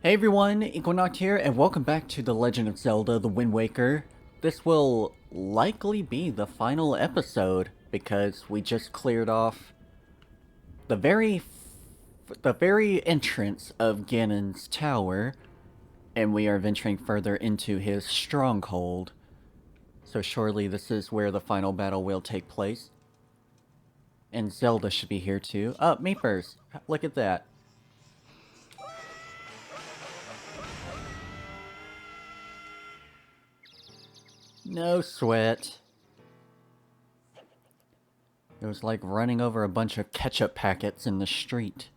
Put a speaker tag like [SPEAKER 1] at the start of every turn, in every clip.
[SPEAKER 1] Hey everyone, Equinoct here, and welcome back to The Legend of Zelda: The Wind Waker. This will likely be the final episode because we just cleared off the very entrance of Ganon's tower, and we are venturing further into his stronghold. So surely this is where the final battle will take place. And Zelda should be here too. Oh, me first. Look at that. No sweat. It was like running over a bunch of ketchup packets in the street.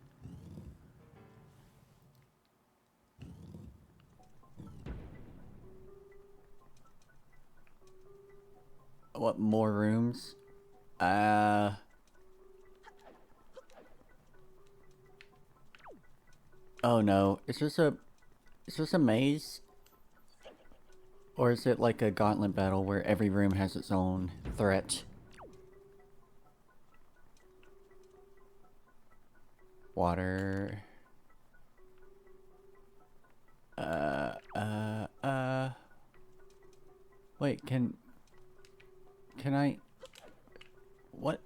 [SPEAKER 1] What, more rooms? Oh no. Is this a maze? Or is it like a gauntlet battle where every room has its own threat? Water. Wait, can I... What?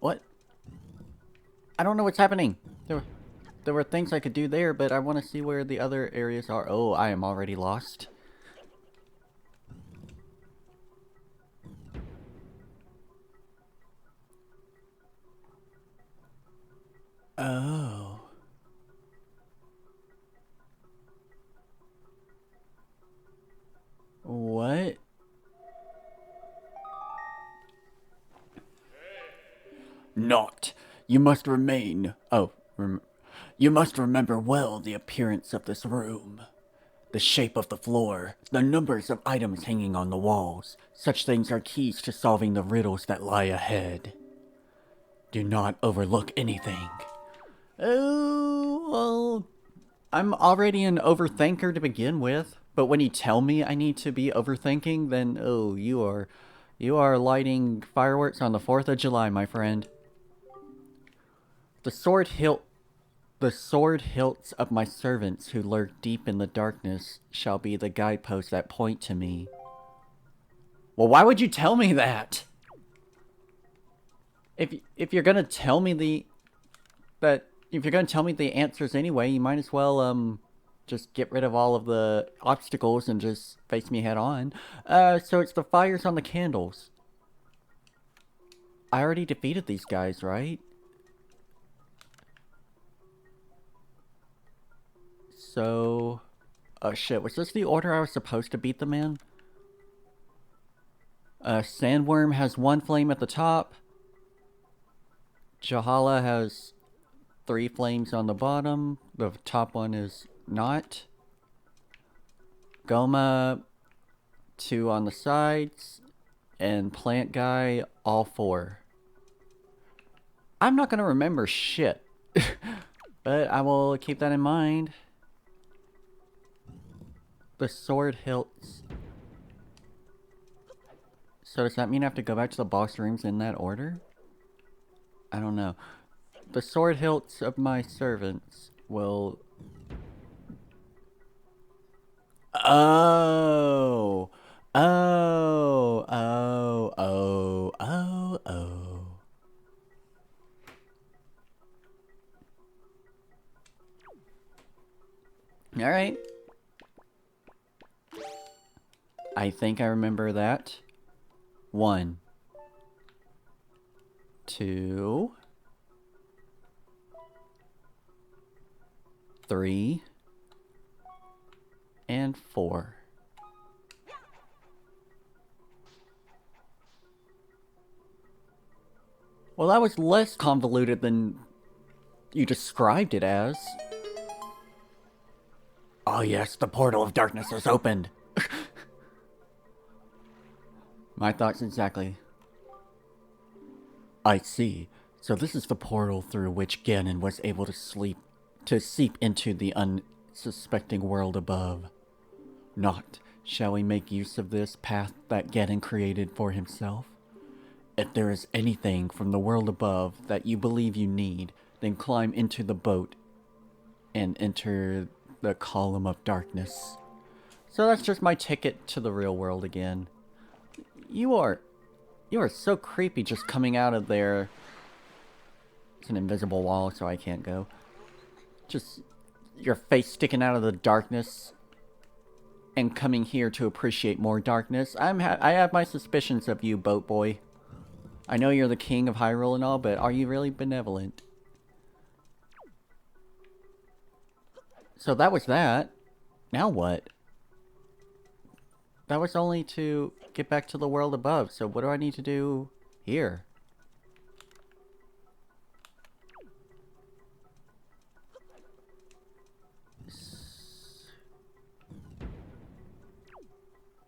[SPEAKER 1] I don't know what's happening. There were things I could do there, but I want to see where the other areas are. Oh, I am already lost. Oh. What? Not. You must remain. Oh, you must remember well the appearance of this room. The shape of the floor, the numbers of items hanging on the walls. Such things are keys to solving the riddles that lie ahead. Do not overlook anything. Oh, well, I'm already an overthinker to begin with. But when you tell me I need to be overthinking, then oh, you are lighting fireworks on the 4th of July, my friend. The sword hilt The sword hilts of my servants who lurk deep in the darkness shall be the guideposts that point to me. Well, why would you tell me that? If you're gonna tell me if you're gonna tell me the answers anyway, you might as well just get rid of all of the obstacles and just face me head on. So it's the fires on the candles. I already defeated these guys, right? So... Oh shit, was this the order I was supposed to beat them in? Sandworm has one flame at the top. Jahala has 3 flames on the bottom. The top one is not. Goma, 2 on the sides. And Plant Guy, all 4. I'm not gonna remember shit. But I will keep that in mind. The sword hilts. So does that mean I have to go back to the boss rooms in that order? I don't know. The sword hilts of my servants will... Oh! Oh! Oh! Oh! Oh! Oh! Alright. I think I remember that. 1, 2, 3, and 4. Well, that was less convoluted than you described it as. Oh yes, the portal of darkness has opened. My thoughts exactly. I see. So this is the portal through which Ganon was able to seep into the unsuspecting world above. Not, shall we make use of this path that Ganon created for himself? If there is anything from the world above that you believe you need, then climb into the boat and enter the column of darkness. So that's just my ticket to the real world again. You are so creepy just coming out of there. It's an invisible wall, so I can't go. Just your face sticking out of the darkness and coming here to appreciate more darkness. I have my suspicions of you, boat boy. I know you're the king of Hyrule and all, but are you really benevolent? So that was that. Now what? That was only to get back to the world above, so what do I need to do here?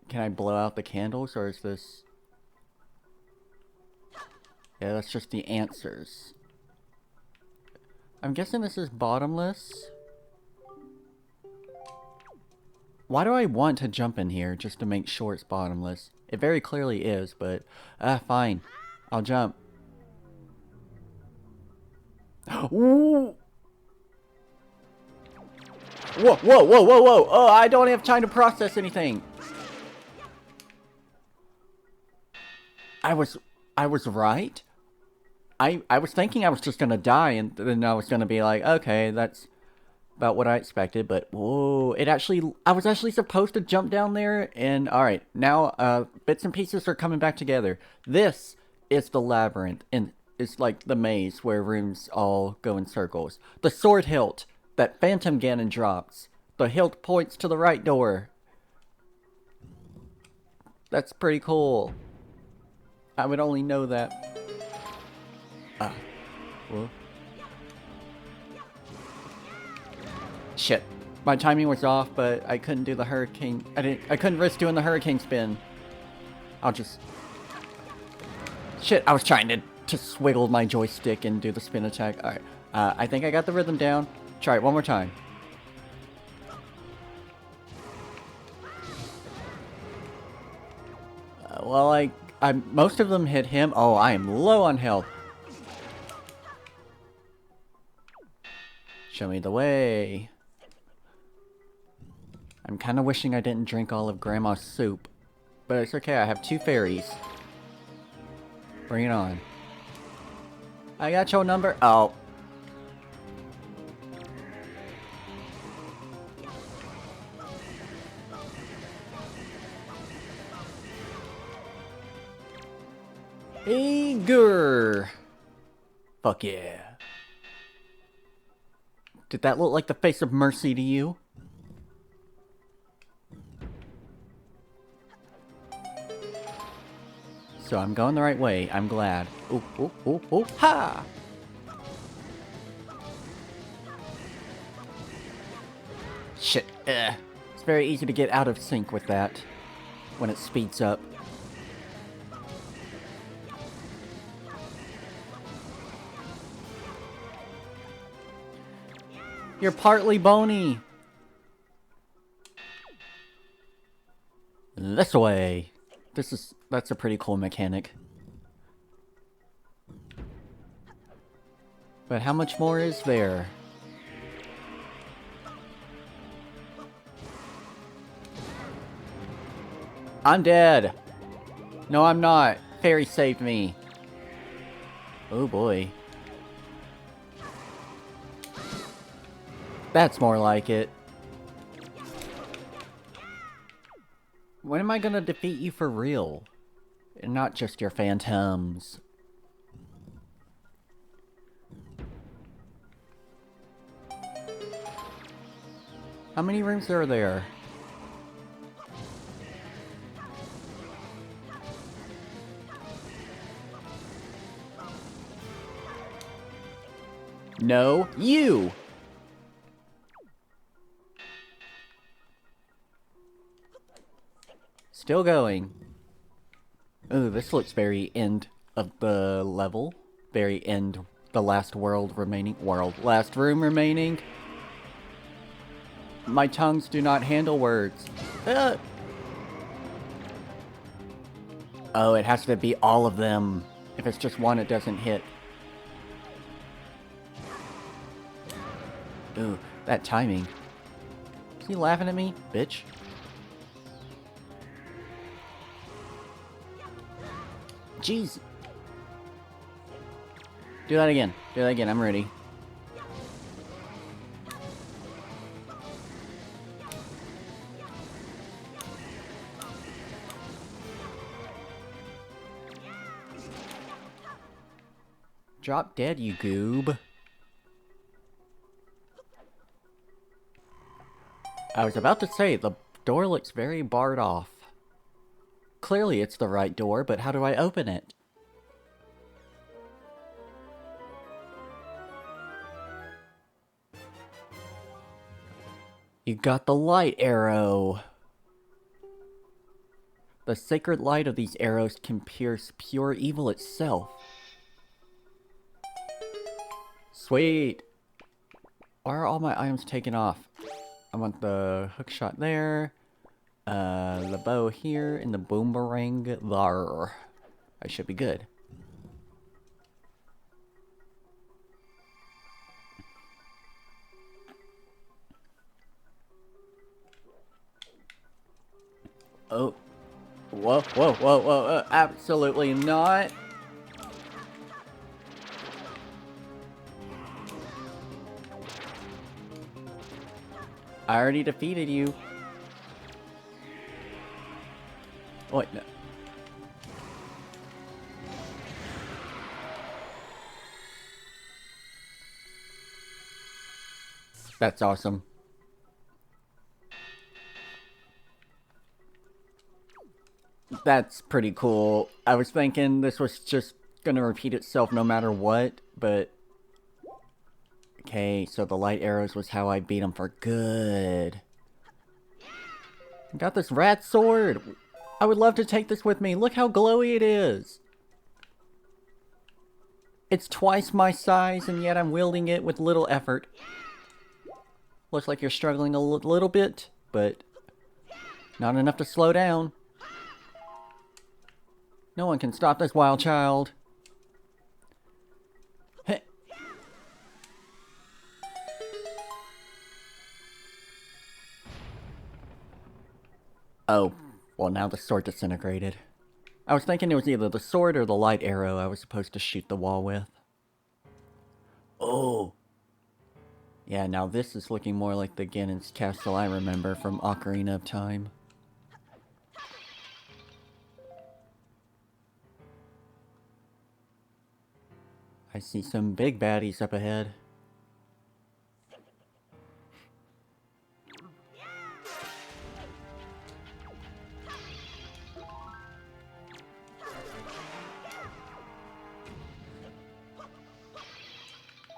[SPEAKER 1] Can I blow out the candles, or is this... Yeah, that's just the answers. I'm guessing this is bottomless. Why do I want to jump in here just to make sure it's bottomless? It very clearly is, but... fine. I'll jump. Ooh! Whoa, whoa, whoa, whoa, whoa! Oh, I don't have time to process anything! I was right? I was thinking I was just gonna die, and then I was gonna be like, okay, that's about what I expected, but whoa, I was actually supposed to jump down there, and alright, now, bits and pieces are coming back together. This is the labyrinth, and it's like the maze where rooms all go in circles. The sword hilt that Phantom Ganon drops. The hilt points to the right door. That's pretty cool. I would only know that. Whoa. Shit. My timing was off, but I couldn't do the hurricane. I couldn't risk doing the hurricane spin. I'll just... Shit, I was trying to swiggle my joystick and do the spin attack. Alright. I think I got the rhythm down. Try it one more time. Well, most of them hit him. Oh, I am low on health. Show me the way. I'm kind of wishing I didn't drink all of Grandma's soup. But it's okay, I have 2 fairies. Bring it on. I got your number. Oh. Eager. Fuck yeah. Did that look like the face of mercy to you? So I'm going the right way. I'm glad. Ooh, ooh, ooh, ooh, ha! Shit. It's very easy to get out of sync with that when it speeds up. You're partly bony. This way. That's a pretty cool mechanic. But how much more is there? I'm dead. No, I'm not. Fairy saved me. Oh boy. That's more like it. When am I gonna defeat you for real? And not just your phantoms. How many rooms are there? No, you! Still going. Ooh, this looks very end of the level. Very end, the last world remaining. Last room remaining. My tongues do not handle words. Oh, it has to be all of them. If it's just one, it doesn't hit. Ooh, that timing. Is he laughing at me? Bitch. Jeez. Do that again. Do that again. I'm ready. Drop dead, you goob. I was about to say, the door looks very barred off. Clearly it's the right door, but how do I open it? You got the light arrow. The sacred light of these arrows can pierce pure evil itself. Sweet. Why are all my items taken off? I want the hook shot there. The bow here, and the boomerang there. I should be good. Oh. Whoa, whoa, whoa, whoa, absolutely not. I already defeated you. Wait, no. That's awesome. That's pretty cool. I was thinking this was just gonna repeat itself no matter what, but... Okay, so the light arrows was how I beat him for good. I got this rat sword! I would love to take this with me. Look how glowy it is! It's twice my size, and yet I'm wielding it with little effort. Looks like you're struggling a little bit, but not enough to slow down. No one can stop this wild child. Heh. Oh, well now the sword disintegrated. I was thinking it was either the sword or the light arrow I was supposed to shoot the wall with. Oh. Yeah, now this is looking more like the Ganondorf's castle I remember from Ocarina of Time. I see some big baddies up ahead.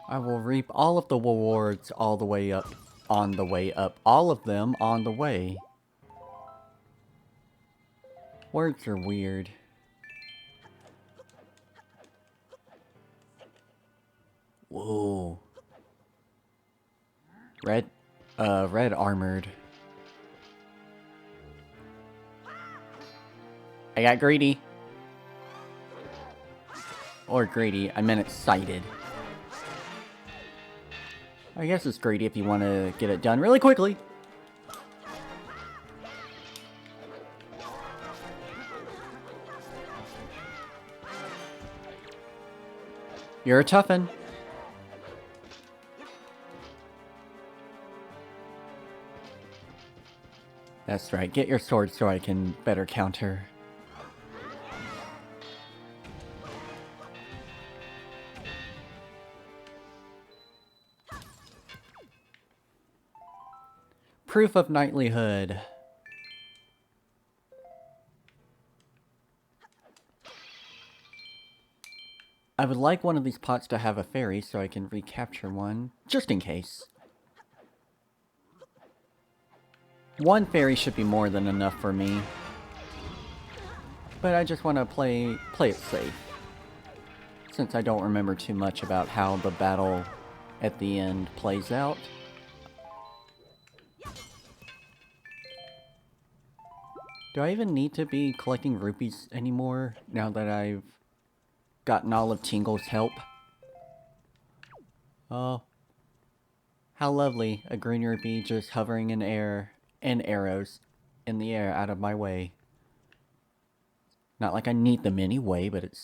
[SPEAKER 1] I will reap all of the rewards all the way up. On the way up. All of them on the way. Words are weird. Whoa. Red armored. I got greedy. Or greedy, I meant excited. I guess it's greedy if you want to get it done really quickly. You're a toughin'. That's right, get your sword so I can better counter. Proof of knightlyhood. I would like one of these pots to have a fairy so I can recapture one, just in case. One fairy should be more than enough for me. But I just want to play it safe. Since I don't remember too much about how the battle at the end plays out. Do I even need to be collecting rupees anymore now that I've gotten all of Tingle's help? Oh. How lovely, a green rupee just hovering in air, and arrows in the air out of my way. Not like I need them anyway, but it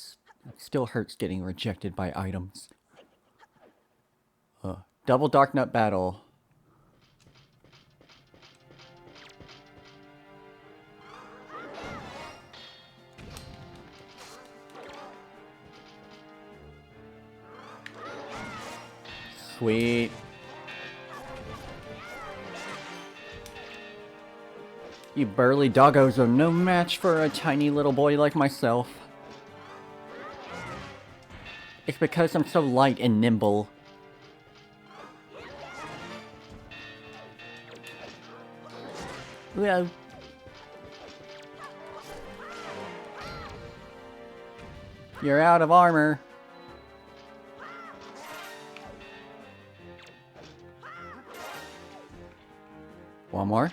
[SPEAKER 1] still hurts getting rejected by items. Double Dark Nut Battle. Sweet. You burly doggos are no match for a tiny little boy like myself. It's because I'm so light and nimble. Well, you're out of armor. One more.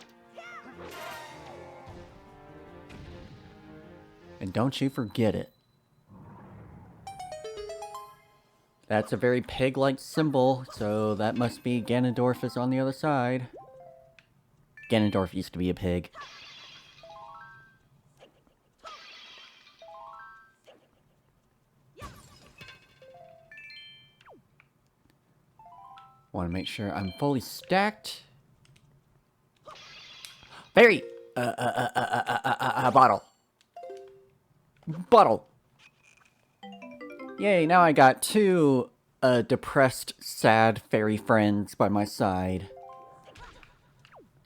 [SPEAKER 1] And don't you forget it. That's a very pig-like symbol, so that must be Ganondorf is on the other side. Ganondorf used to be a pig. Want to make sure I'm fully stacked. Fairy! Bottle. Bottle! Yay, now I got two depressed, sad fairy friends by my side.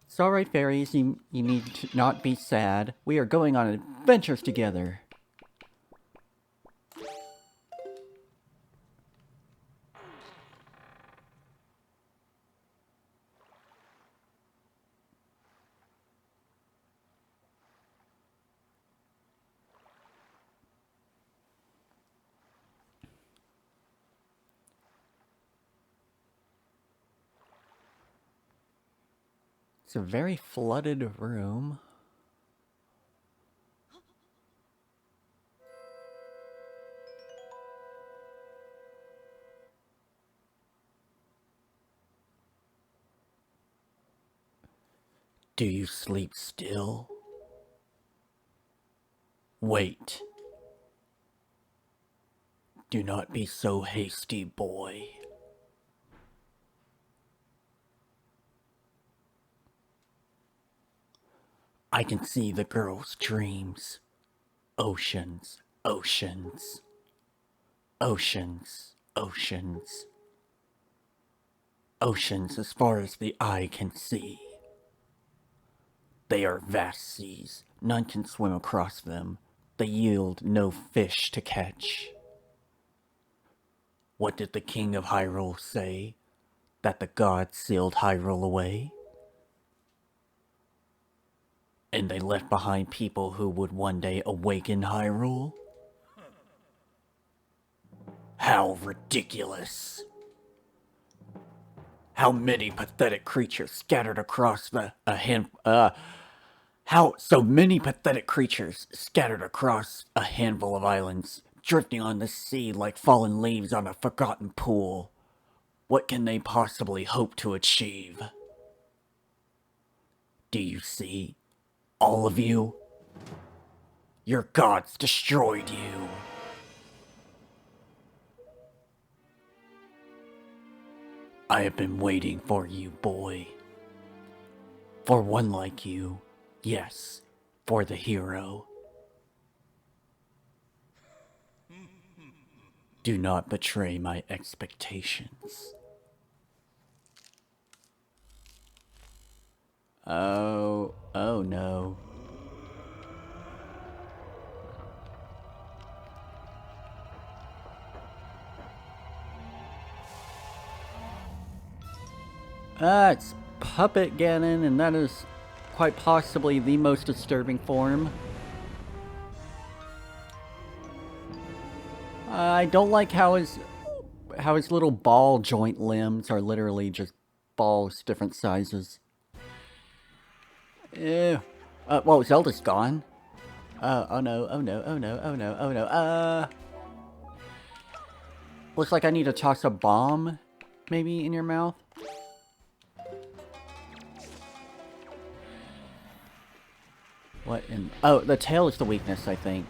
[SPEAKER 1] It's alright, fairies, you need to not be sad. We are going on adventures together. It's a very flooded room. Do you sleep still? Wait. Do not be so hasty, boy. I can see the girl's dreams. Oceans, oceans, oceans, oceans. Oceans as far as the eye can see. They are vast seas. None can swim across them. They yield no fish to catch. What did the king of Hyrule say? That the gods sealed Hyrule away? And they left behind people who would one day awaken Hyrule? How ridiculous! How many pathetic creatures scattered across how so many pathetic creatures scattered across a handful of islands, drifting on the sea like fallen leaves on a forgotten pool. What can they possibly hope to achieve? Do you see? All of you? Your gods destroyed you. I have been waiting for you, boy. For one like you. Yes, for the hero. Do not betray my expectations. Oh no. It's Puppet Ganon, and that is quite possibly the most disturbing form. I don't like how his little ball joint limbs are literally just balls, different sizes. Ew. Whoa, Zelda's gone. Oh no, oh no, oh no, oh no, oh no. Looks like I need to toss a bomb, maybe, in your mouth. What in... Oh, the tail is the weakness, I think.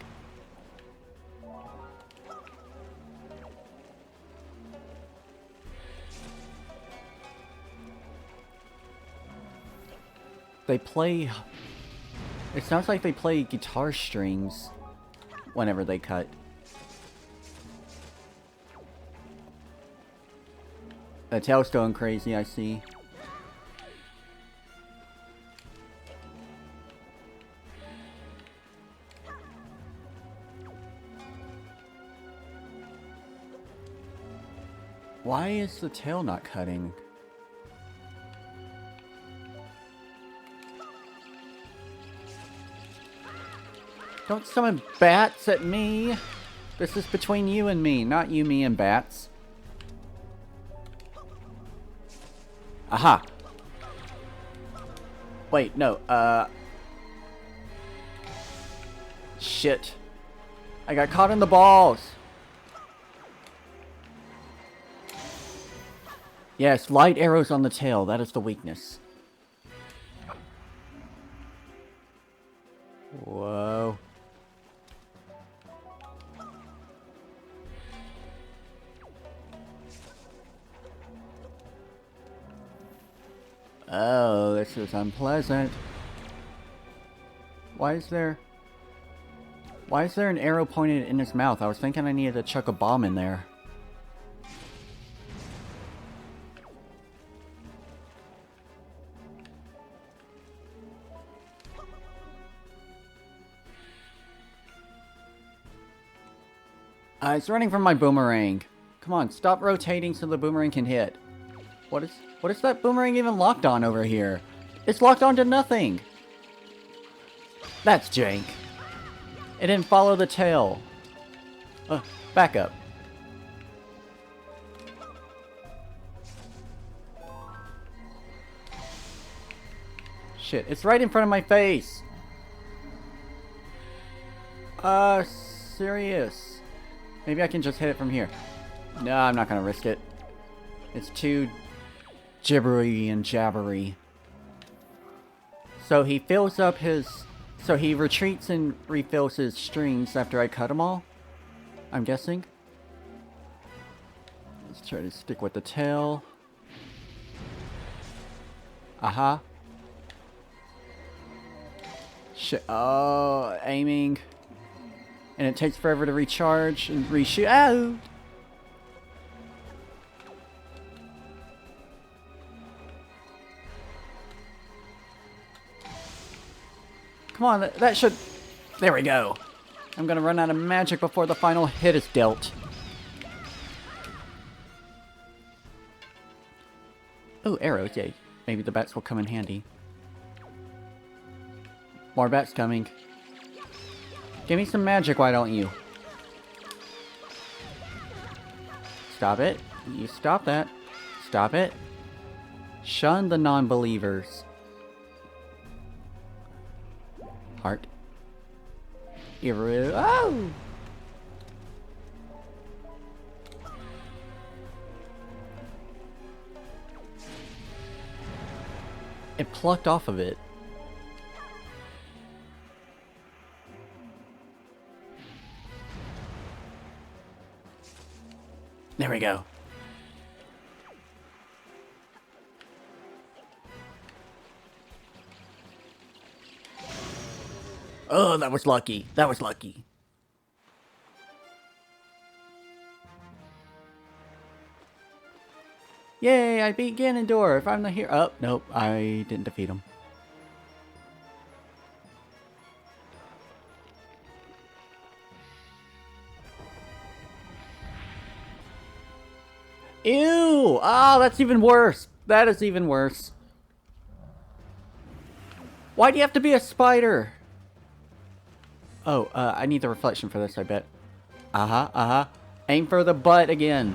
[SPEAKER 1] They play... It sounds like they play guitar strings whenever they cut. The tail's going crazy, I see. Why is the tail not cutting? Don't summon bats at me! This is between you and me, not you, me, and bats. Aha! Wait, no, shit. I got caught in the balls! Yes, light arrows on the tail, that is the weakness. Whoa. Oh, this is unpleasant. Why is there an arrow pointed in his mouth? I was thinking I needed to chuck a bomb in there. It's running from my boomerang. Come on, stop rotating so the boomerang can hit. What is that boomerang even locked on over here? It's locked onto nothing. That's jank. It didn't follow the tail. Back up. Shit, it's right in front of my face. Serious. Maybe I can just hit it from here. No, I'm not gonna risk it. It's too gibbery and jabbery. So he fills up his... So he retreats and refills his strings after I cut them all? I'm guessing. Let's try to stick with the tail. Aha. Shit. Oh, aiming. And it takes forever to recharge and reshoot. Ow! Come on, that should... There we go. I'm gonna run out of magic before the final hit is dealt. Oh, arrows, yay. Maybe the bats will come in handy. More bats coming. Give me some magic, why don't you? Stop it. You stop that. Stop it. Shun the non-believers. Heart. Hyrule. Oh! It plucked off of it. There we go. Oh, that was lucky. That was lucky. Yay, I beat Ganondorf. I'm the hero. Oh, nope, I didn't defeat him. Ew! Oh, that's even worse. That is even worse. Why do you have to be a spider? Oh, I need the reflection for this, I bet. Aim for the butt again.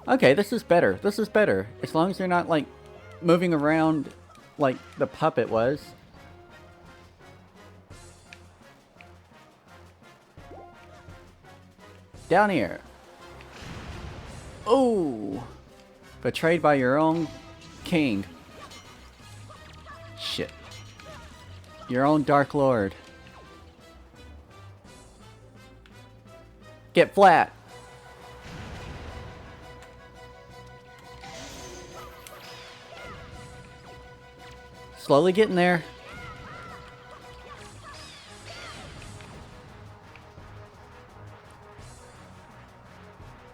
[SPEAKER 1] Okay, this is better. This is better. As long as you're not, like, moving around like the puppet was. Down here. Oh! Betrayed by your own king. Shit. Your own Dark Lord. Get flat. Slowly getting there.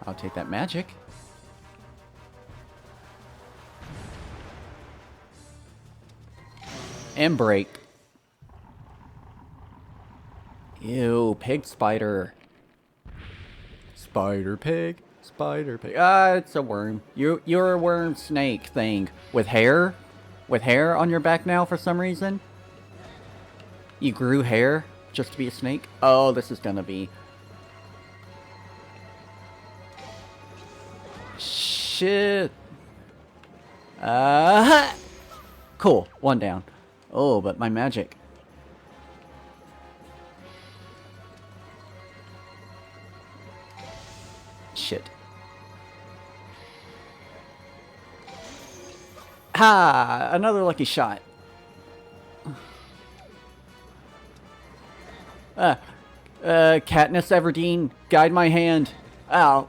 [SPEAKER 1] I'll take that magic. And break. Ew, pig spider. Spider pig. Spider pig. Ah, it's a worm. You're a worm snake thing. With hair? With hair on your back now for some reason? You grew hair just to be a snake? Oh, this is gonna be... Shit. Cool. One down. Oh, but my magic. Shit. Ha! Another lucky shot. Katniss Everdeen, guide my hand. Ow.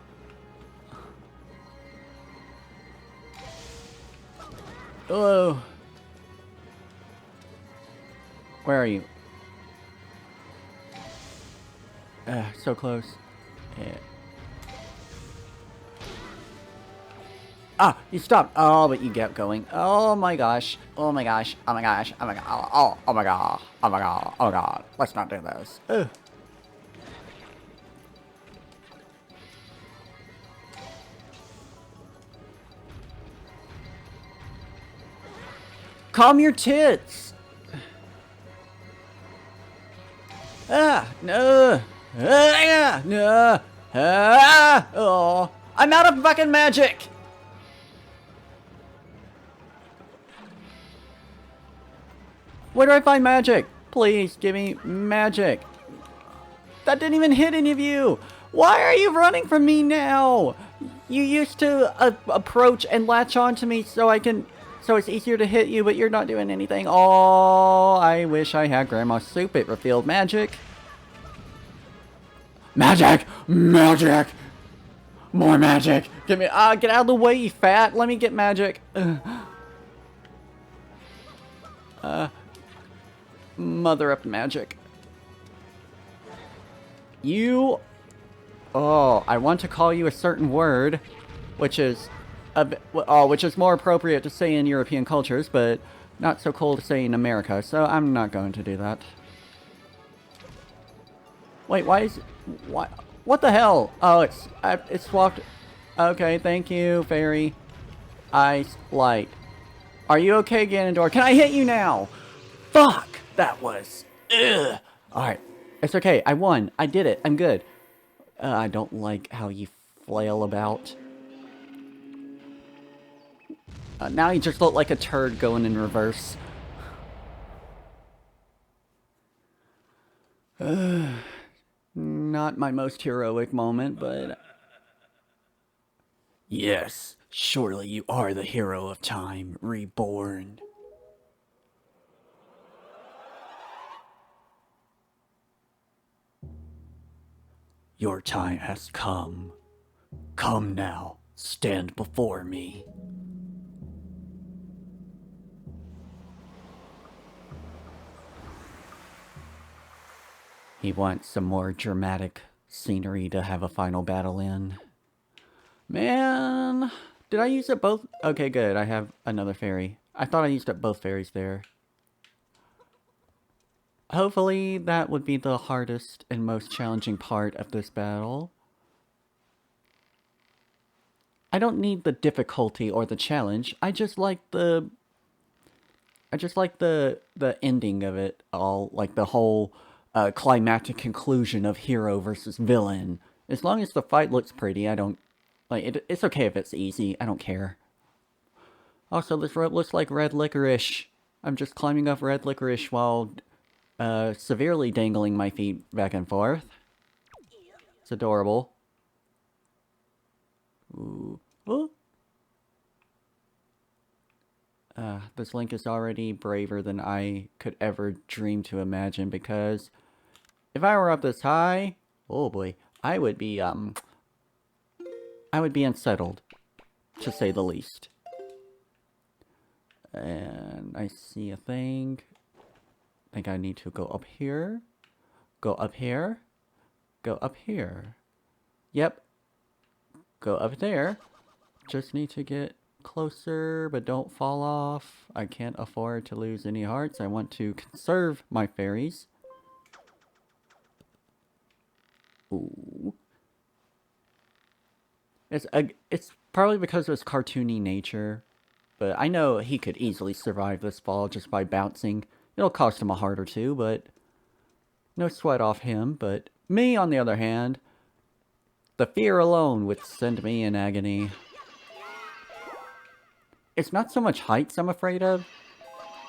[SPEAKER 1] Oh. Where are you? So close. Yeah. Ah, you stopped. Oh, but you kept going. Oh my gosh. Oh my gosh. Oh my gosh. Oh my god. Oh my god. Oh my god. Oh my god. Let's not do this. Ugh. Calm your tits. Ah, no. Ah, no. Ah, oh. I'm out of fucking magic. Where do I find magic? Please give me magic. That didn't even hit any of you. Why are you running from me now? You used to approach and latch on to me so it's easier to hit you, but you're not doing anything. Oh, I wish I had Grandma's soup. It revealed magic. Magic! Magic! More magic! Get me, get out of the way, you fat! Let me get magic! Mother up magic. You... Oh, I want to call you a certain word, which is more appropriate to say in European cultures, but not so cool to say in America, so I'm not going to do that. Wait, why is... Why? What the hell? Oh, it's swapped... Okay, thank you, fairy. Ice, light. Are you okay, Ganondorf? Can I hit you now? Fuck! That was... Ugh! Alright. It's okay. I won. I did it. I'm good. I don't like how you flail about. Now you just look like a turd going in reverse. Not my most heroic moment, but... Yes, surely you are the hero of time, reborn. Your time has come. Come now, stand before me. He wants some more dramatic scenery to have a final battle in. Man, did I use it both? Okay, good. I have another fairy. I thought I used up both fairies there. Hopefully that would be the hardest and most challenging part of this battle. I don't need the difficulty or the challenge. I just like the ending of it all, like the whole climactic conclusion of hero versus villain. As long as the fight looks pretty, I don't like it. It's okay if it's easy. I don't care. Also, this rope looks like red licorice. I'm just climbing up red licorice while severely dangling my feet back and forth. It's adorable. Ooh. Oh. This Link is already braver than I could ever dream to imagine, because if I were up this high, oh boy, I would be unsettled, to say the least. And I see a thing. I think I need to go up here. Go up here. Go up here. Yep. Go up there. Just need to get closer, but don't fall off. I can't afford to lose any hearts. I want to conserve my fairies. Ooh. It's probably because of his cartoony nature, but I know he could easily survive this fall just by bouncing. It'll cost him a heart or two, but no sweat off him. But me, on the other hand, the fear alone would send me in agony. It's not so much heights I'm afraid of.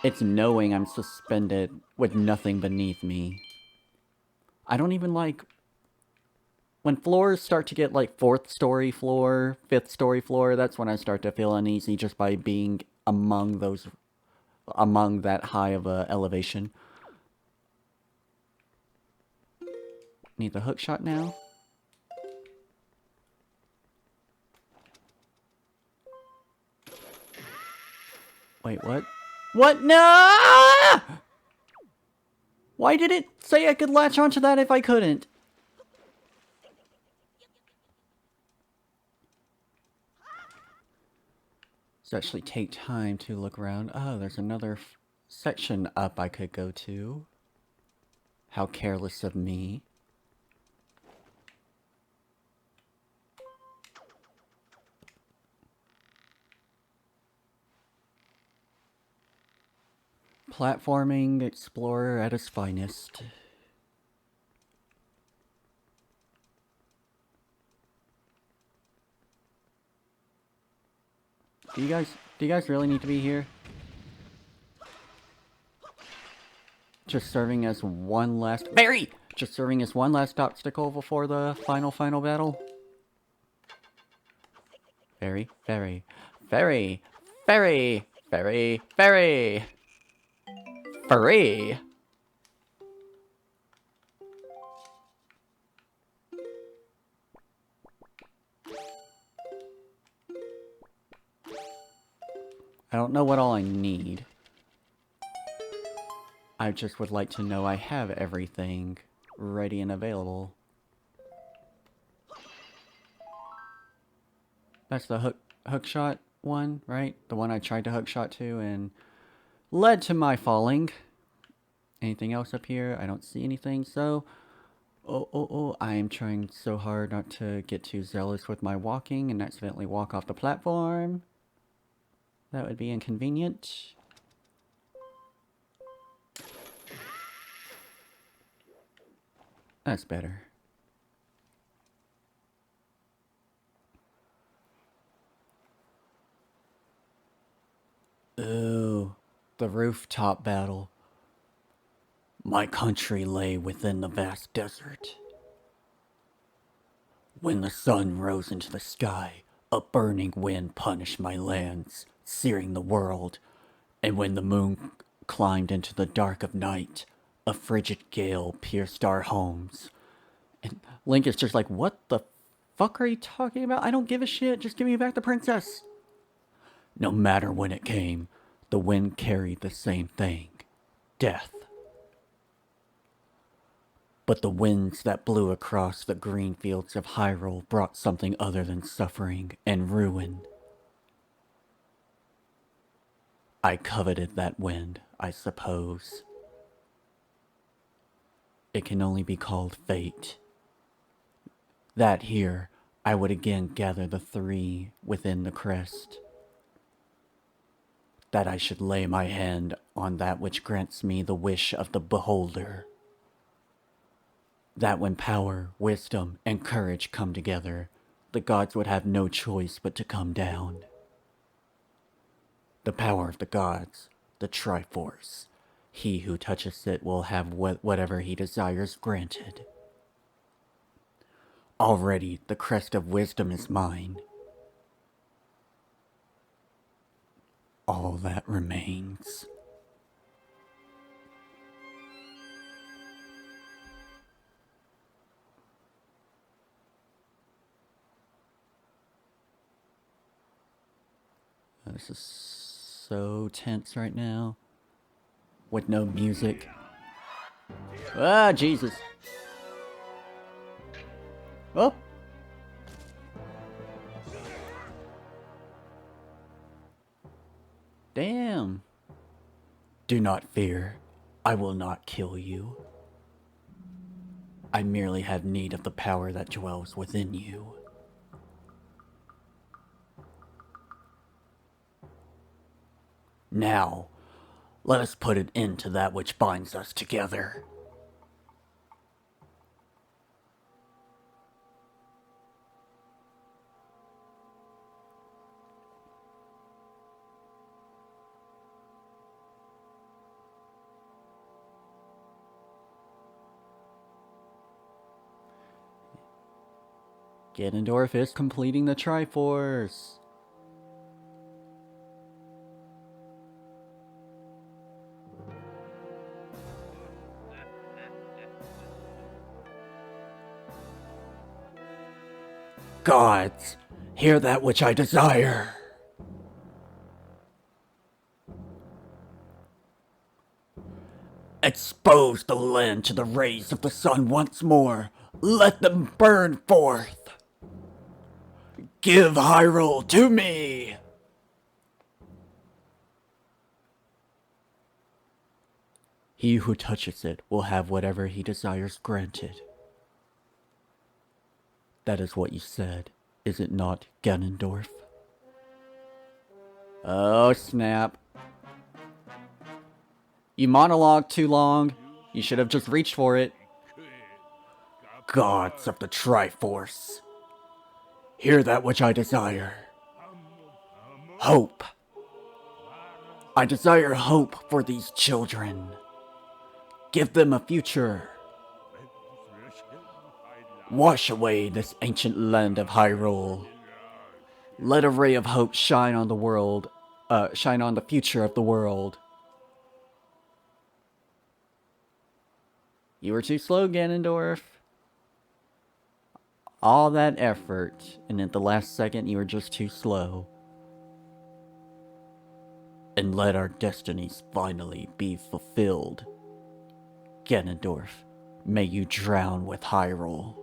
[SPEAKER 1] It's knowing I'm suspended with nothing beneath me. I don't even like... When floors start to get like 4th story floor, 5th story floor, that's when I start to feel uneasy just by being among that high of a elevation. Need the hook shot now. Wait, what? What? No! Why did it say I could latch onto that if I couldn't? Let's actually take time to look around. Oh, there's another section up I could go to. How careless of me. Platforming explorer at its finest. Do you guys really need to be here? Just serving as one last... Barry! Just serving as one last obstacle before the final battle? Very, very, very, very, very, very... Free! I don't know what all I need. I just would like to know I have everything ready and available. That's the hook shot one, right? The one I tried to hook shot to and led to my falling. Anything else up here? I don't see anything, so... Oh, I am trying so hard not to get too zealous with my walking and accidentally walk off the platform. That would be inconvenient. That's better. Ooh, the rooftop battle. My country lay within the vast desert. When the sun rose into the sky, a burning wind punished my lands, searing the world. And when the moon climbed into the dark of night, a frigid gale pierced our homes. And Link is just like, what the fuck are you talking about? I don't give a shit, just give me back the princess. No matter when it came, the wind carried the same thing. Death. But the winds that blew across the green fields of Hyrule brought something other than suffering and ruin. I coveted that wind, I suppose. It can only be called fate. That here, I would again gather the 3 within the crest. That I should lay my hand on that which grants me the wish of the beholder. That when power, wisdom, and courage come together, the gods would have no choice but to come down. The power of the gods, the Triforce. He who touches it will have whatever he desires granted. Already the crest of wisdom is mine. all that remains. This is so tense right now. With no music. Ah, Jesus. Oh. Damn. Do not fear. I will not kill you. I merely have need of the power that dwells within you. Now, let us put an end to that which binds us together. Ganondorf is completing the Triforce. Gods, hear that which I desire. Expose the land to the rays of the sun once more. Let them burn forth. Give Hyrule to me. He who touches it will have whatever he desires granted. That is what you said, is it not, Ganondorf? Oh, snap. You monologued too long. You should have just reached for it. Gods of the Triforce, hear that which I desire. Hope. I desire hope for these children. Give them a future. Wash away this ancient land of Hyrule. Let a ray of hope shine on the world, shine on the future of the world. You were too slow, Ganondorf. All that effort, and at the last second you were just too slow. And let our destinies finally be fulfilled. Ganondorf, may you drown with Hyrule.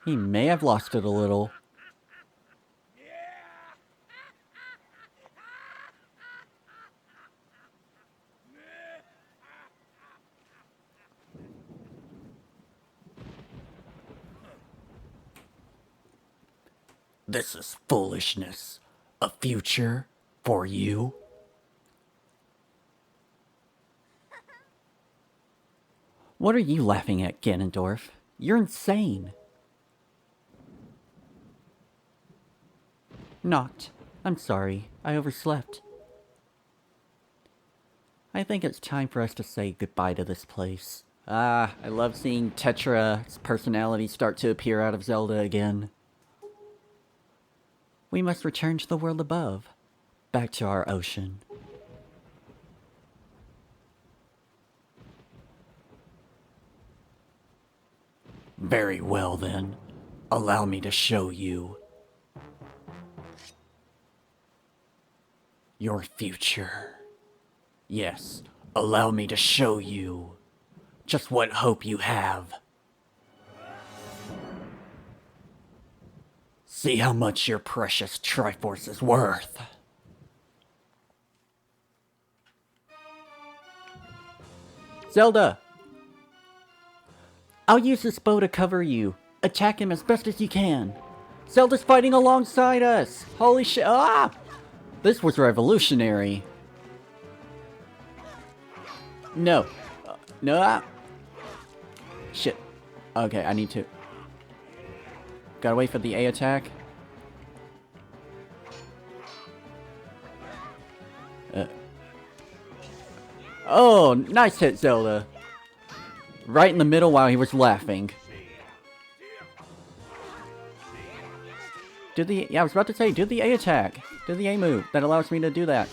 [SPEAKER 1] He may have lost it a little. This is foolishness. A future for you? What are you laughing at, Ganondorf? You're insane. Not. I'm sorry. I overslept. I think it's time for us to say goodbye to this place. Ah, I love seeing Tetra's personality start to appear out of Zelda again. We must return to the world above. Back to our ocean. Very well then. Allow me to show you your future. Yes, allow me to show you just what hope you have. See how much your precious Triforce is worth. Zelda! I'll use this bow to cover you. Attack him as best as you can. Zelda's fighting alongside us! Holy shit! Ah! This was revolutionary. No. No. Shit. Okay, I need to... Gotta wait for the A attack. Oh, nice hit, Zelda. Right in the middle while he was laughing. Yeah, I was about to say, do the A attack. Do the A move. That allows me to do that.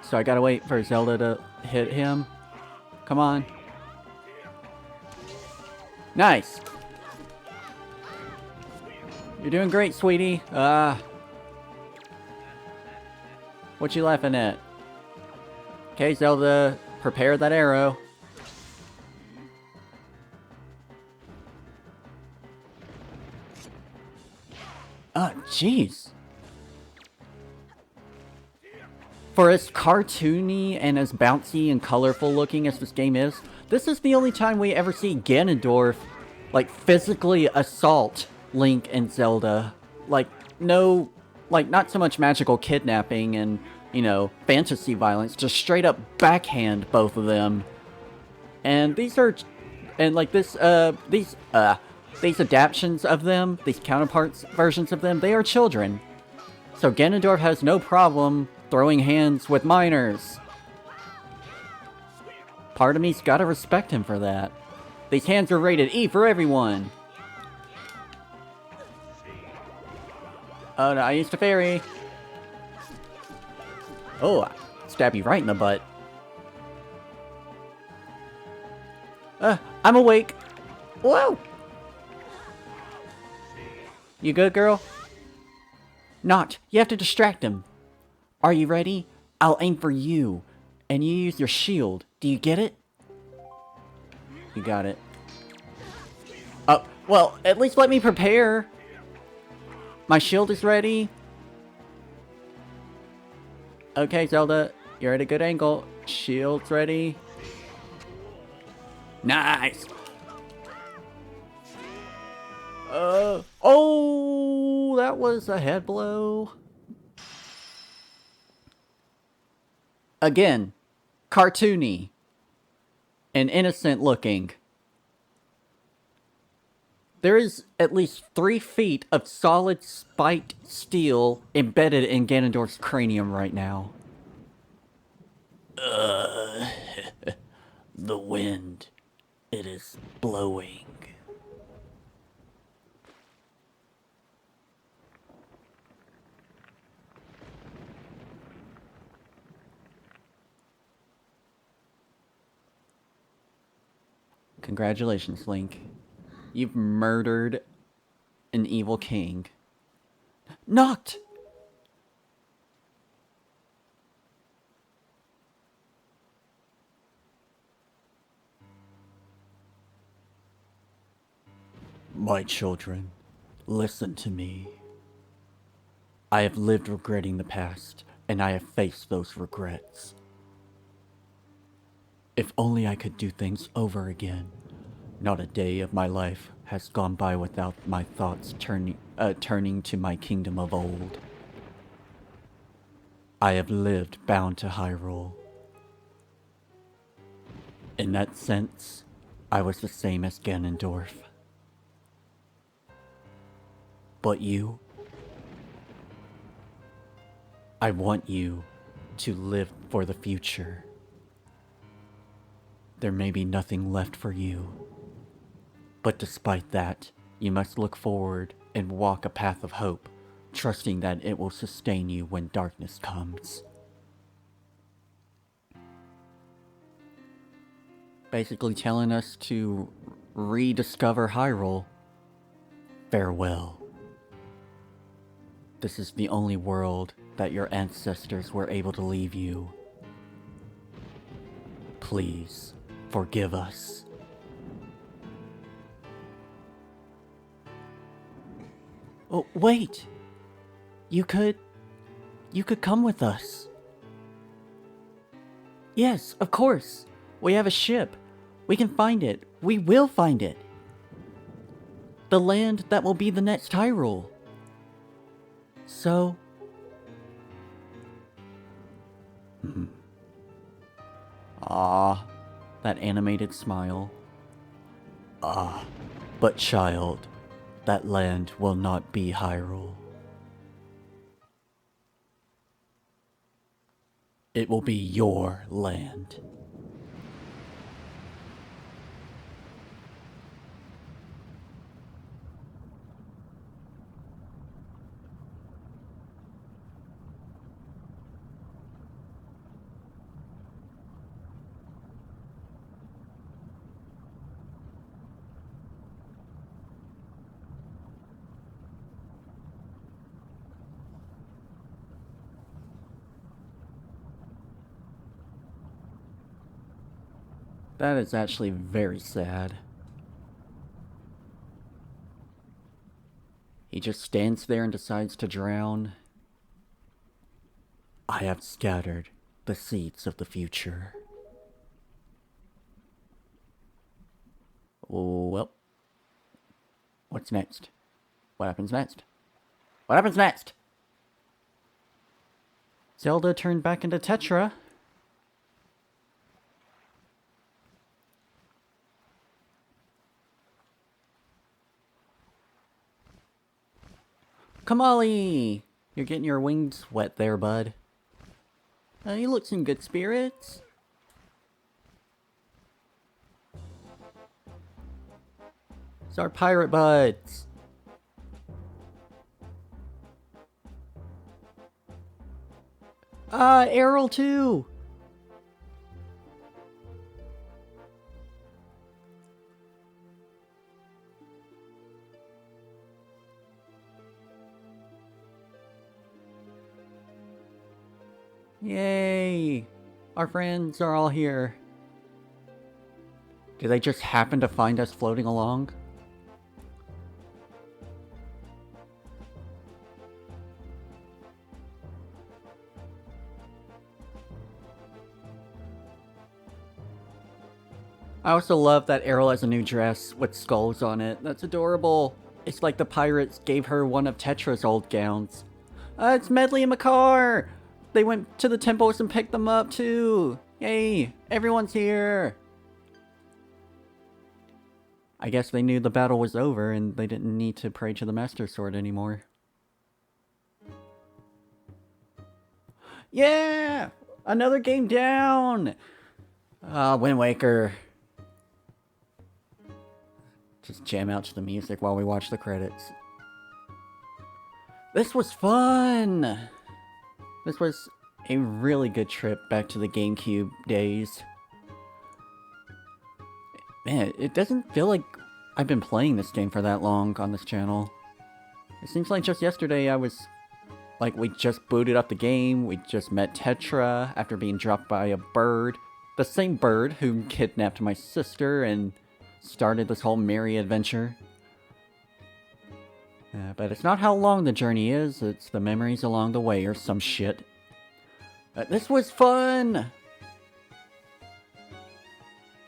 [SPEAKER 1] So I gotta wait for Zelda to hit him. Come on. Nice. You're doing great, sweetie. What you laughing at? Okay, Zelda, prepare that arrow. Jeez. For as cartoony and as bouncy and colorful looking as this game is, this is the only time we ever see Ganondorf, like, physically assault Link and Zelda. Like, no, like, not so much magical kidnapping and, you know, fantasy violence, just straight up backhand both of them. And these are, and like this, these adaptions of them, these counterparts versions of them, they are children. So Ganondorf has no problem throwing hands with minors. Part of me's gotta respect him for that. These hands are rated E for everyone. Oh no, I used a fairy. Oh, stab you right in the butt. I'm awake. Whoa! You good, girl? Not. You have to distract him. Are you ready? I'll aim for you, and you use your shield. Do you get it? You got it. Oh, well, at least let me prepare. My shield is ready. Okay, Zelda, you're at a good angle. Shield's ready. Nice! Oh, that was a head blow. Again, cartoony and innocent looking. There is at least 3 feet of solid spiked steel embedded in Ganondorf's cranium right now. The wind. It is blowing. Congratulations, Link. You've murdered an evil king. Knocked! My children, listen to me. I have lived regretting the past, and I have faced those regrets. If only I could do things over again. Not a day of my life has gone by without my thoughts turning to my kingdom of old. I have lived bound to Hyrule. In that sense, I was the same as Ganondorf. But you, I want you to live for the future. There may be nothing left for you. But despite that, you must look forward and walk a path of hope, trusting that it will sustain you when darkness comes. Basically telling us to rediscover Hyrule. Farewell. This is the only world that your ancestors were able to leave you. Please, forgive us. Oh, wait! You could come with us. Yes, of course. We have a ship. We can find it. We will find it. The land that will be the next Hyrule. So... Ah, that animated smile. Ah, but child, that land will not be Hyrule. It will be your land. That is actually very sad. He just stands there and decides to drown. I have scattered the seeds of the future. Well, what's next? What happens next? What happens next? Zelda turned back into Tetra. Kamali! You're getting your wings wet there, bud. You look in good spirits. It's our pirate buds. Errol too! Yay! Our friends are all here. Did they just happen to find us floating along? I also love that Errol has a new dress with skulls on it. That's adorable. It's like the pirates gave her one of Tetra's old gowns. It's Medley and Makar! They went to the temples and picked them up too! Yay! Everyone's here! I guess they knew the battle was over and they didn't need to pray to the Master Sword anymore. Yeah! Another game down! Wind Waker. Just jam out to the music while we watch the credits. This was fun! This was a really good trip back to the GameCube days. Man, it doesn't feel like I've been playing this game for that long on this channel. It seems like just yesterday I was... Like, we just booted up the game, we just met Tetra after being dropped by a bird. The same bird who kidnapped my sister and started this whole merry adventure. But it's not how long the journey is, it's the memories along the way or some shit. This was fun!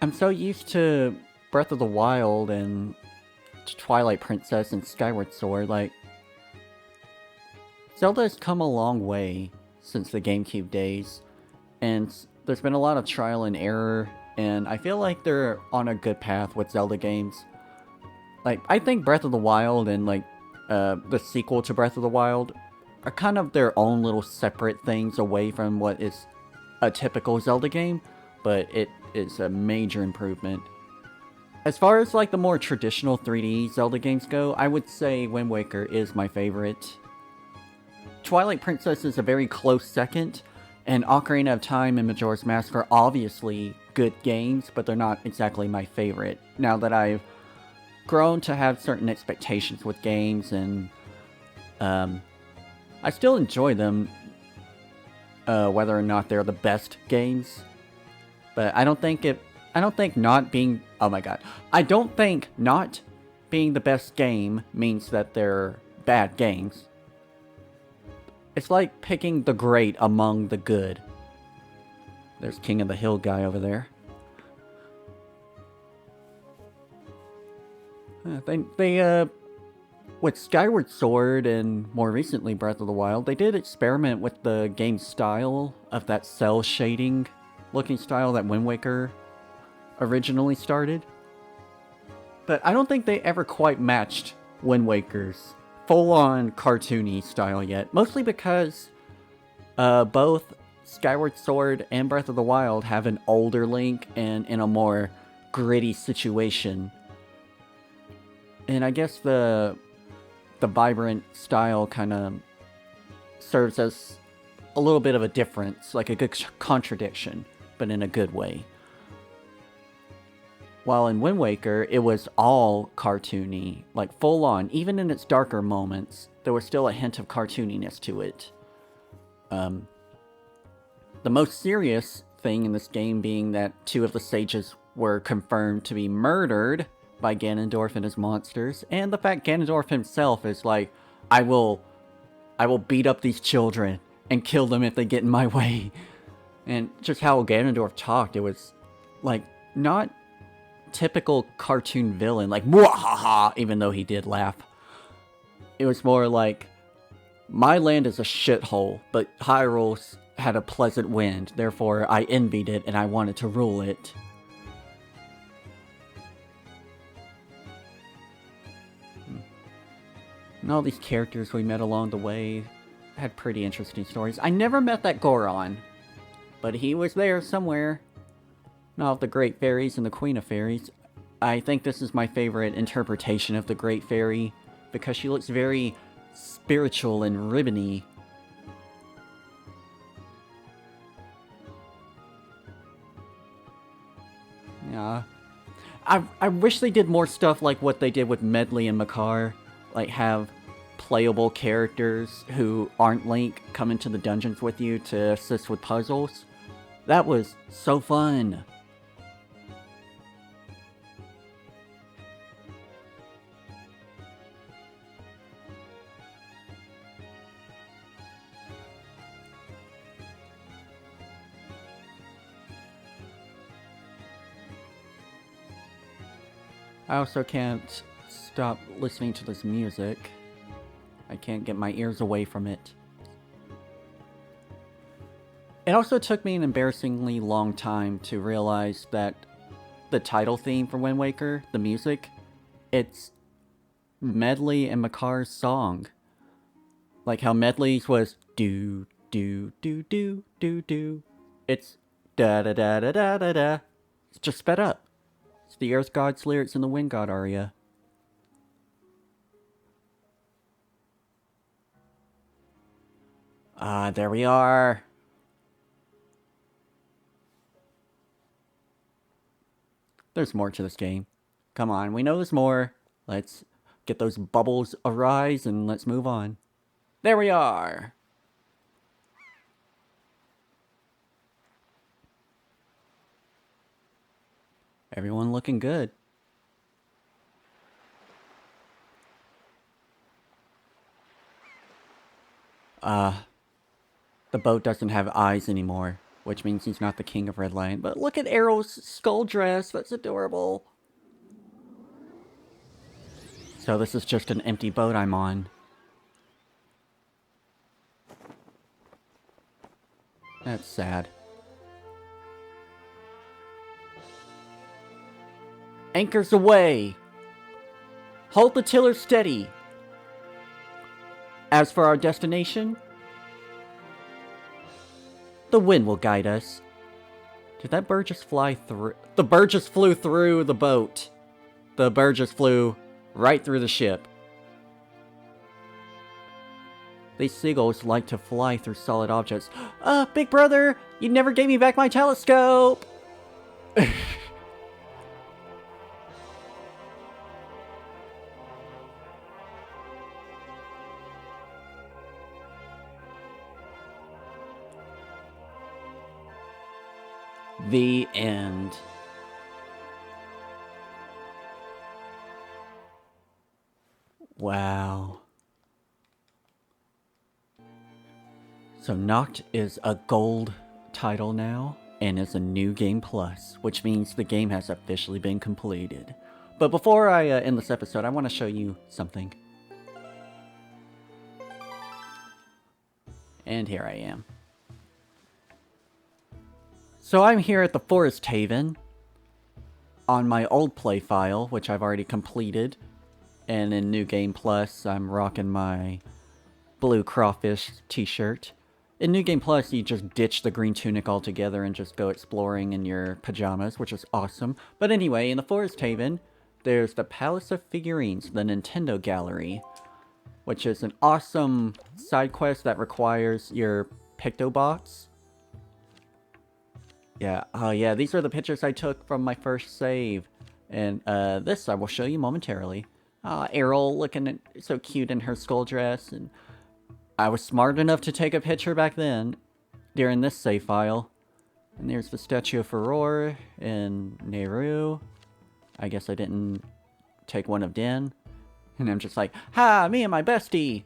[SPEAKER 1] I'm so used to Breath of the Wild and Twilight Princess and Skyward Sword, like... Zelda has come a long way since the GameCube days, and there's been a lot of trial and error, and I feel like they're on a good path with Zelda games. Like, I think Breath of the Wild and, like, the sequel to Breath of the Wild are kind of their own little separate things away from what is a typical Zelda game, but it is a major improvement. As far as, like, the more traditional 3D Zelda games go, I would say Wind Waker is my favorite. Twilight Princess is a very close second, and Ocarina of Time and Majora's Mask are obviously good games, but they're not exactly my favorite. Now that I've grown to have certain expectations with games, and I still enjoy them, whether or not they're the best games. But I don't think not being the best game means that they're bad games. It's like picking the great among the good. There's King of the Hill guy over there. With Skyward Sword and more recently Breath of the Wild, they did experiment with the game style of that cell shading looking style that Wind Waker originally started. But I don't think they ever quite matched Wind Waker's full-on cartoony style yet. Mostly because both Skyward Sword and Breath of the Wild have an older Link and in a more gritty situation. And I guess the vibrant style kind of serves as a little bit of a difference, like a good contradiction, but in a good way. While in Wind Waker, it was all cartoony, like full on. Even in its darker moments, there was still a hint of cartooniness to it. The most serious thing in this game being that 2 of the sages were confirmed to be murdered by Ganondorf and his monsters, and the fact Ganondorf himself is like, I will beat up these children and kill them if they get in my way. And just how Ganondorf talked, it was like not typical cartoon villain, like mwahaha, even though he did laugh. It was more like, my land is a shithole, but Hyrule had a pleasant wind, therefore I envied it and I wanted to rule it. And all these characters we met along the way had pretty interesting stories. I never met that Goron, but he was there somewhere. Now, of the Great Fairies and the Queen of Fairies, I think this is my favorite interpretation of the Great Fairy, because she looks very spiritual and ribbony. Yeah. I wish they did more stuff like what they did with Medley and Makar. Like, have playable characters who aren't Link come into the dungeons with you to assist with puzzles. That was so fun. I also can't stop listening to this music. I can't get my ears away from it. It also took me an embarrassingly long time to realize that the title theme for Wind Waker, the music, it's Medley and Makar's song. Like how Medley's was do do do do do do. It's da da da da da da da. It's just sped up. It's the Earth God's lyrics in the Wind God aria. Ah, there we are. There's more to this game. Come on, we know there's more. Let's get those bubbles arise and let's move on. There we are. Everyone looking good. The boat doesn't have eyes anymore, which means he's not the king of Red Lion. But look at Arrow's skull dress. That's adorable. So this is just an empty boat I'm on. That's sad. Anchors away! Hold the tiller steady! As for our destination, the wind will guide us. Did that bird just fly through? The bird just flew through the boat. The bird just flew right through the ship. These seagulls like to fly through solid objects. Big brother, you never gave me back my telescope! The end. Wow. So Noct is a gold title now, and is a new game plus, which means the game has officially been completed. But before I end this episode, I want to show you something. And here I am. So I'm here at the Forest Haven on my old play file, which I've already completed. And in New Game Plus, I'm rocking my blue crawfish t-shirt. In New Game Plus, you just ditch the green tunic altogether and just go exploring in your pajamas, which is awesome. But anyway, in the Forest Haven, there's the Palace of Figurines, the Nintendo Gallery, which is an awesome side quest that requires your Pictobox. Yeah, these are the pictures I took from my first save. And this I will show you momentarily. Errol looking so cute in her skull dress, and I was smart enough to take a picture back then, during this save file. And there's the statue of Furore and Nehru. I guess I didn't take one of Den. And I'm just like, ha, me and my bestie!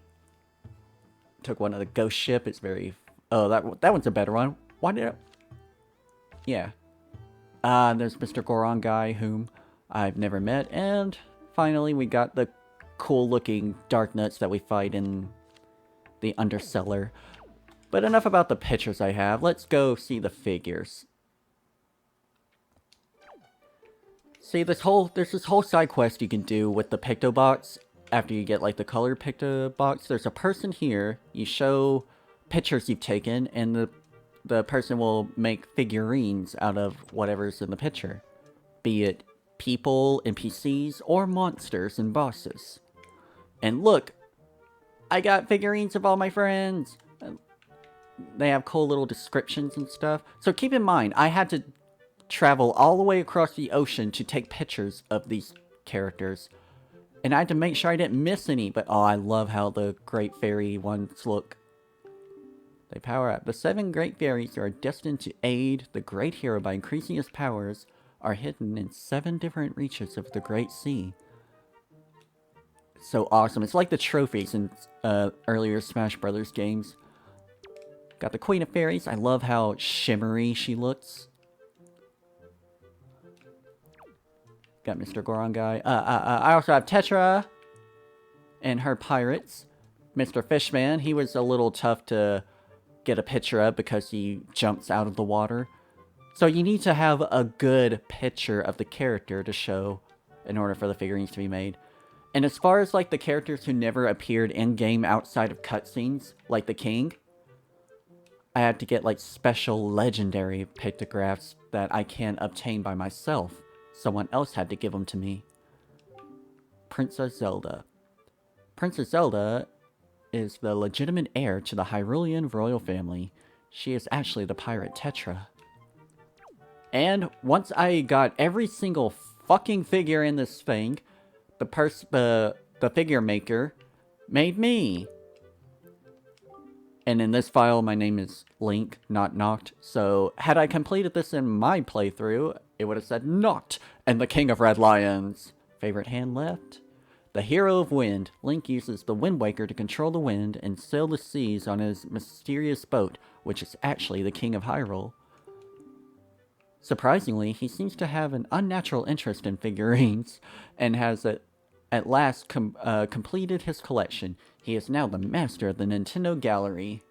[SPEAKER 1] Took one of the ghost ship, it's very... Oh, that one's a better one. Why did I... Yeah. There's Mr. Goron guy, whom I've never met, and finally we got the cool-looking dark nuts that we fight in the Undercellar. But enough about the pictures I have, let's go see the figures. See, there's this whole side quest you can do with the Pictobox. After you get, like, the color Pictobox, there's a person here, you show pictures you've taken, and the person will make figurines out of whatever's in the picture. Be it people, NPCs, or monsters and bosses. And look! I got figurines of all my friends! They have cool little descriptions and stuff. So keep in mind, I had to travel all the way across the ocean to take pictures of these characters. And I had to make sure I didn't miss any, but oh, I love how the Great Fairy ones look. They power up. The 7 Great Fairies who are destined to aid the great hero by increasing his powers are hidden in 7 different reaches of the Great Sea. So awesome. It's like the trophies in earlier Smash Brothers games. Got the Queen of Fairies. I love how shimmery she looks. Got Mr. Goron guy. I also have Tetra and her pirates. Mr. Fishman, he was a little tough to get a picture of because he jumps out of the water. So you need to have a good picture of the character to show in order for the figurines to be made. And as far as like the characters who never appeared in-game outside of cutscenes, like the king, I had to get like special legendary pictographs that I can't obtain by myself. Someone else had to give them to me. Princess Zelda. Princess Zelda is the legitimate heir to the Hyrulean royal family. She is actually the pirate Tetra. And once I got every single fucking figure in this thing, the figure maker made me. And in this file, my name is Link, not Noct. So had I completed this in my playthrough, it would have said Noct and the King of Red Lions. Favorite hand left? The Hero of Wind. Link uses the Wind Waker to control the wind and sail the seas on his mysterious boat, which is actually the King of Hyrule. Surprisingly, he seems to have an unnatural interest in figurines, and has at last completed his collection. He is now the master of the Nintendo Gallery.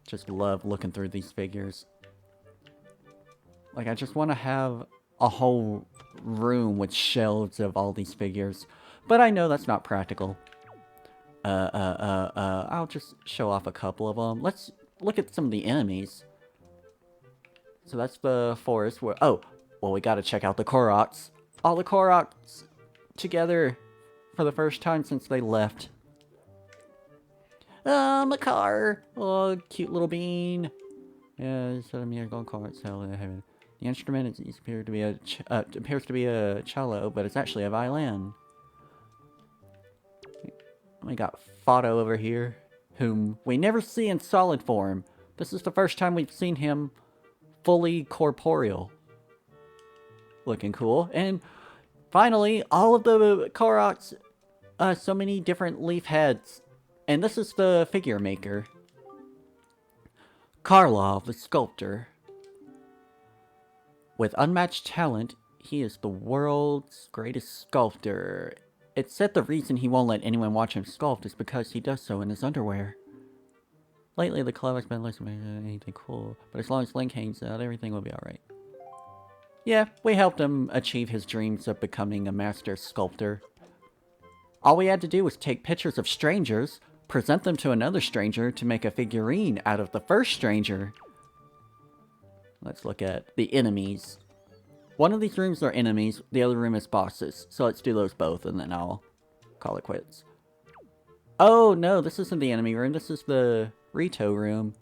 [SPEAKER 1] Just love looking through these figures. Like, I just want to have a whole room with shelves of all these figures. But I know that's not practical. I'll just show off a couple of them. Let's look at some of the enemies. So that's the forest where... Oh, well, we gotta check out the Koroks. All the Koroks together for the first time since they left. Makar! Oh, cute little bean. Yeah, so I'm here going Koroks. The instrument appears to be a cello, but it's actually a violin. We got Fado over here, whom we never see in solid form. This is the first time we've seen him fully corporeal. Looking cool. And finally, all of the Koroks, so many different leaf heads. And this is the figure maker. Karlov, the sculptor. With unmatched talent, he is the world's greatest sculptor. It's said the reason he won't let anyone watch him sculpt is because he does so in his underwear. Lately, the club has been listening to anything cool, but as long as Link hangs out, everything will be alright. Yeah, we helped him achieve his dreams of becoming a master sculptor. All we had to do was take pictures of strangers, present them to another stranger to make a figurine out of the first stranger. Let's look at the enemies. One of these rooms are enemies, the other room is bosses. So let's do those both and then I'll call it quits. Oh no, this isn't the enemy room, this is the Rito room.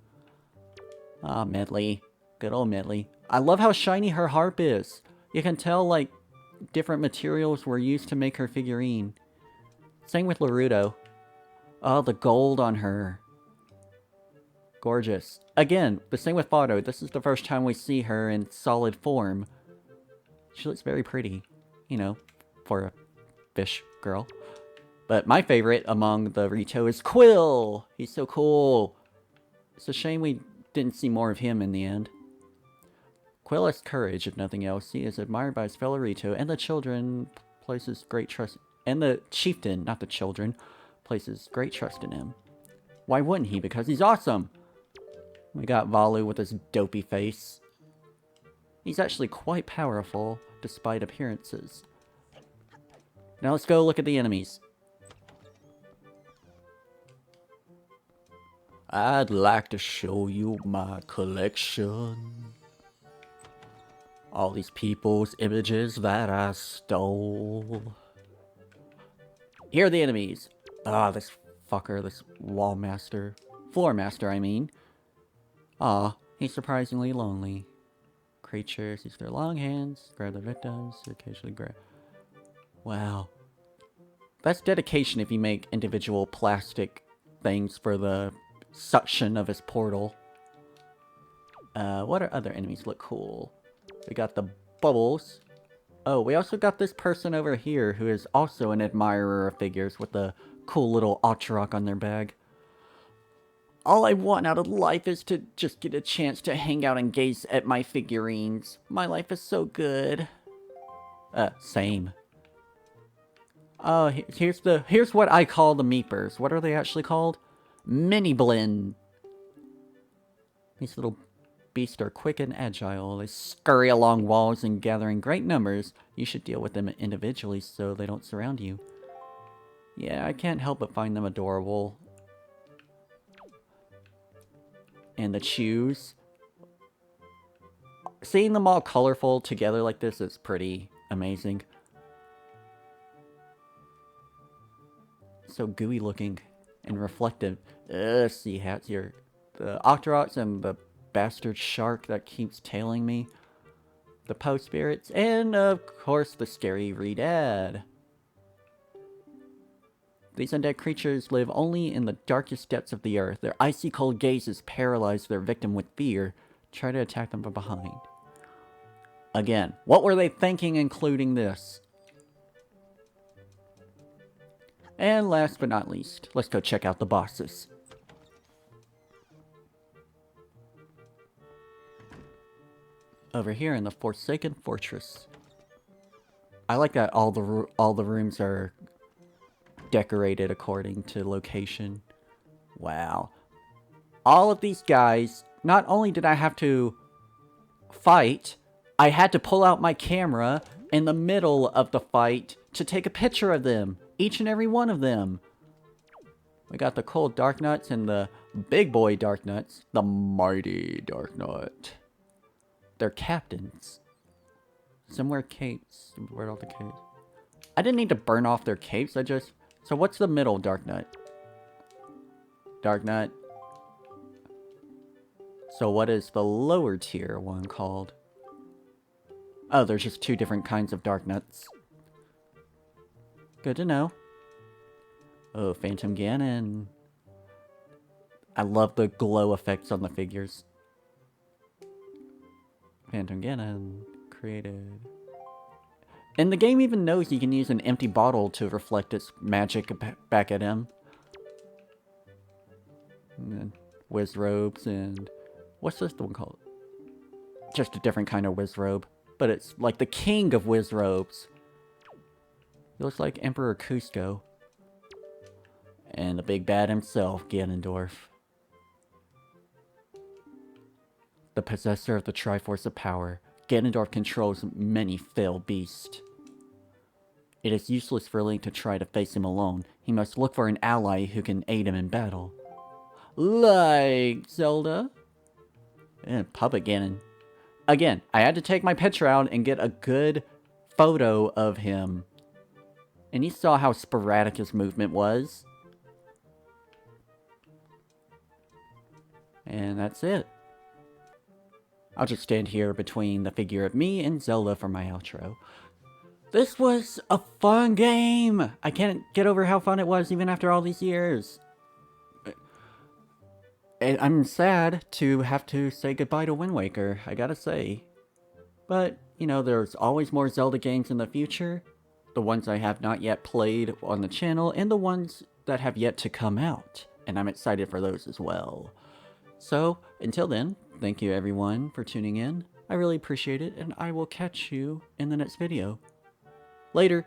[SPEAKER 1] Ah, Medley. Good old Medley. I love how shiny her harp is. You can tell, like, different materials were used to make her figurine. Same with Laruto. Oh, the gold on her. Gorgeous. Again, the same with Fado. This is the first time we see her in solid form. She looks very pretty, you know, for a fish girl. But my favorite among the Rito is Quill! He's so cool. It's a shame we didn't see more of him in the end. Quill has courage, if nothing else. He is admired by his fellow Rito, and the children places great trust... And the chieftain, not the children, places great trust in him. Why wouldn't he? Because he's awesome! We got Valu with his dopey face. He's actually quite powerful, despite appearances. Now let's go look at the enemies. I'd like to show you my collection. All these people's images that I stole. Here are the enemies. Ah, this fucker, this wall master. Floor master, I mean. Ah, he's surprisingly lonely. Creatures use their long hands, grab their victims, occasionally grab... Wow. That's dedication if you make individual plastic things for the suction of his portal. What are other enemies look cool? We got the bubbles. Oh, we also got this person over here who is also an admirer of figures with a cool little Ochrock on their bag. All I want out of life is to just get a chance to hang out and gaze at my figurines. My life is so good. Same. Oh, here's what I call the meepers. What are they actually called? Mini Blend. These little beasts are quick and agile. They scurry along walls and gather in great numbers. You should deal with them individually so they don't surround you. Yeah, I can't help but find them adorable. And the chews. Seeing them all colorful together like this is pretty amazing. So gooey looking and reflective. Sea hats here. The Octoroks and the bastard shark that keeps tailing me. The Poe spirits. And of course the scary Redad. These undead creatures live only in the darkest depths of the earth. Their icy cold gazes paralyze their victim with fear. Try to attack them from behind. Again, what were they thinking including this? And last but not least, let's go check out the bosses. Over here in the Forsaken Fortress. I like that all the rooms are decorated according to location. Wow. All of these guys, not only did I have to fight, I had to pull out my camera in the middle of the fight to take a picture of them. Each and every one of them. We got the cold Darknuts and the big boy Darknuts. The mighty Darknut. They're captains. Some wear capes. Where'd all the capes? I didn't need to burn off their capes. So what's the middle Darknut? Darknut. So what is the lower tier one called? Oh, there's just two different kinds of Darknuts. Good to know. Oh, Phantom Ganon. I love the glow effects on the figures. Phantom Ganon created. And the game even knows you can use an empty bottle to reflect its magic back at him. And then Wiz Robes and... What's this one called? Just a different kind of Wiz Robe. But it's like the king of Wiz Robes. He looks like Emperor Cusco. And the big bad himself, Ganondorf. The possessor of the Triforce of Power, Ganondorf controls many fell beasts. It is useless for Link to try to face him alone. He must look for an ally who can aid him in battle. Like Zelda? Puppet Ganon. Again, I had to take my picture out and get a good photo of him. And you saw how sporadic his movement was. And that's it. I'll just stand here between the figure of me and Zelda for my outro. This was a fun game! I can't get over how fun it was even after all these years. I'm sad to have to say goodbye to Wind Waker, I gotta say. But, you know, there's always more Zelda games in the future. The ones I have not yet played on the channel, and the ones that have yet to come out. And I'm excited for those as well. So, until then, thank you everyone for tuning in. I really appreciate it, and I will catch you in the next video. Later!